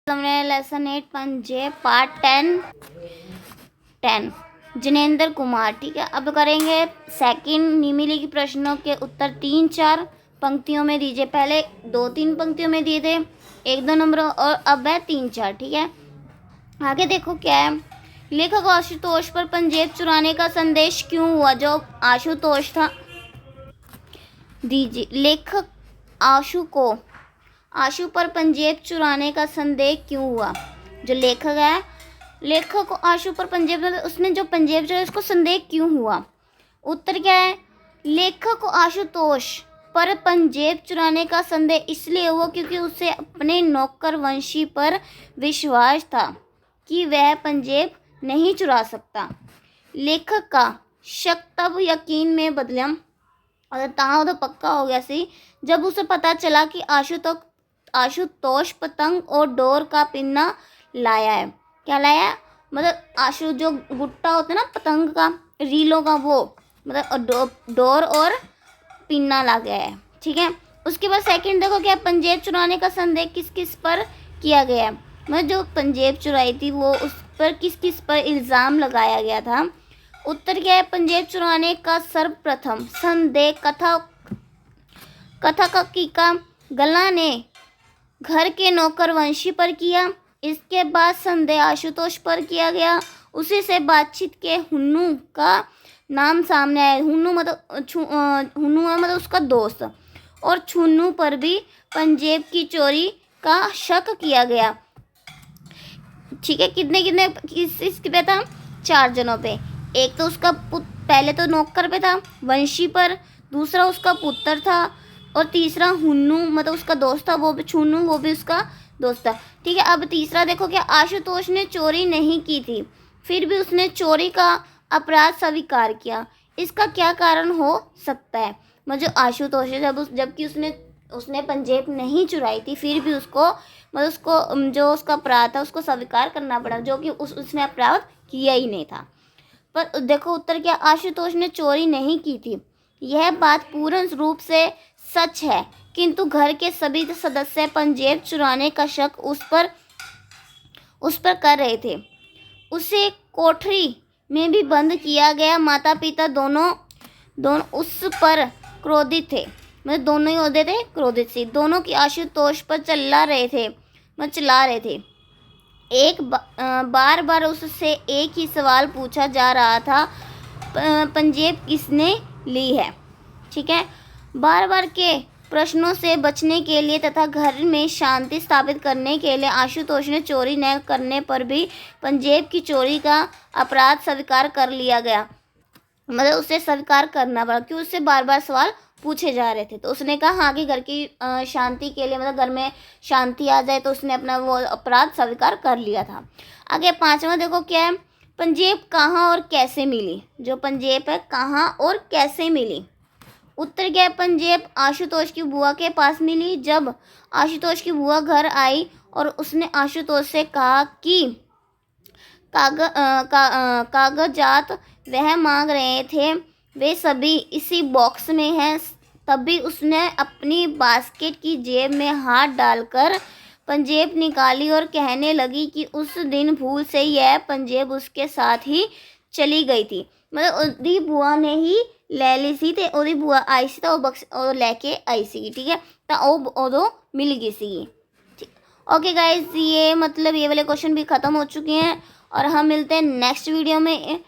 हमने lesson 8 पंजेब part 10 Jinendra Kumar. ठीक है, अब करेंगे सेकंड निम्नलिखित प्रश्नों के उत्तर 3-4 पंक्तियों में दीजिए। पहले 2-3 पंक्तियों में दिए थे 1-2 नंबरों और अब है 3-4। ठीक है, आगे देखो क्या है। लेखक आशुतोष पर पंजेब चुराने का संदेश क्यों हुआ? जो आशुतोष था दीजिए। लेखक आशु पर पंजेब चुराने का संदेह क्यों हुआ? जो लेखक है, लेखक को आशु पर पंजेब, उसने जो पंजेब चुराया उसको संदेह क्यों हुआ? उत्तर क्या है? लेखक को आशुतोष पर पंजेब चुराने का संदेह इसलिए हुआ क्योंकि उसे अपने नौकर वंशी पर विश्वास था कि वह पंजेब नहीं चुरा सकता। लेखक का शक तब यकीन में बदला और ताऊ तो पक्का हो गया सी जब उसे पता चला कि आशुतोष पतंग और डोर का पिन्ना लाया है। क्या लाया है? मतलब आशु जो गुट्टा होता है ना पतंग का, रीलों का, वो मतलब डोर और पिन्ना ला गया है। ठीक है, उसके बाद सेकंड देखो क्या, पंजेब चुराने का संदेह किस किस पर किया गया है? मतलब जो पंजेब चुराई थी वो उस पर किस किस पर इल्ज़ाम लगाया गया था? उत्तर क्या है? पंजेब चुराने का सर्वप्रथम संदेह कथककी का गला ने घर के नौकर वंशी पर किया। इसके बाद संदेह आशुतोष पर किया गया। उसी से बातचीत के हुन्नू का नाम सामने आया। हुन्नू मतलब उसका दोस्त, और छुन्नू पर भी पंजेब की चोरी का शक किया गया। ठीक है, कितने किस पे था? 4 जनों पे। एक तो उसका पहले तो नौकर पे था वंशी पर, दूसरा उसका पुत्र था, और तीसरा हुन्नू मतलब उसका दोस्त था, वो भी छुन्नू, वो भी उसका दोस्त था। ठीक है, अब तीसरा देखो क्या, आशुतोष ने चोरी नहीं की थी फिर भी उसने चोरी का अपराध स्वीकार किया। इसका क्या कारण हो सकता है? मतलब आशुतोष है जबकि उसने पंजेब नहीं चुराई थी फिर भी उसको मतलब उसको जो उसका अपराध था उसको स्वीकार करना पड़ा, जो कि उसने अपराध किया ही नहीं था। पर देखो उत्तर क्या, आशुतोष ने चोरी नहीं की थी। यह बात पूर्ण रूप से सच है, किंतु घर के सभी सदस्य पंजेब चुराने का शक उस पर कर रहे थे। उसे कोठरी में भी बंद किया गया। माता पिता दोनों उस पर क्रोधित थे, मतलब दोनों ही होते थे क्रोधित से। दोनों की आशुतोष पर चला रहे थे। बार बार उससे एक ही सवाल पूछा जा रहा था, पंजेब किसने ली है? ठीक है, बार बार के प्रश्नों से बचने के लिए तथा घर में शांति स्थापित करने के लिए आशुतोष ने चोरी न करने पर भी पंजेब की चोरी का अपराध स्वीकार कर लिया गया। मतलब उसे स्वीकार करना पड़ा क्योंकि उससे बार बार सवाल पूछे जा रहे थे। तो उसने कहा हाँ कि घर की शांति के लिए, मतलब घर में शांति आ जाए, तो उसने अपना वो अपराध स्वीकार कर लिया था। आगे 5वां देखो क्या है, पंजेब कहाँ और कैसे मिली? जो पंजेब है कहाँ और कैसे मिली? उत्तर क्या है, पंजेब आशुतोष की बुआ के पास मिली। जब आशुतोष की बुआ घर आई और उसने आशुतोष से कहा कि कागजात वह मांग रहे थे वे सभी इसी बॉक्स में हैं, तभी उसने अपनी बास्केट की जेब में हाथ डालकर पंजेब निकाली और कहने लगी कि उस दिन भूल से यह पंजेब उसके साथ ही चली गई थी। मतलब उसकी बुआ ने ही ले ली सी, ते ਉਹਦੀ बुआ आई सी तो वो बक्स और लेके आई सी। ठीक है, तो वो मिल गई सी। ओके गाइज, ये मतलब ये वाले क्वेश्चन भी ख़त्म हो चुके हैं और हम मिलते हैं नेक्स्ट वीडियो में।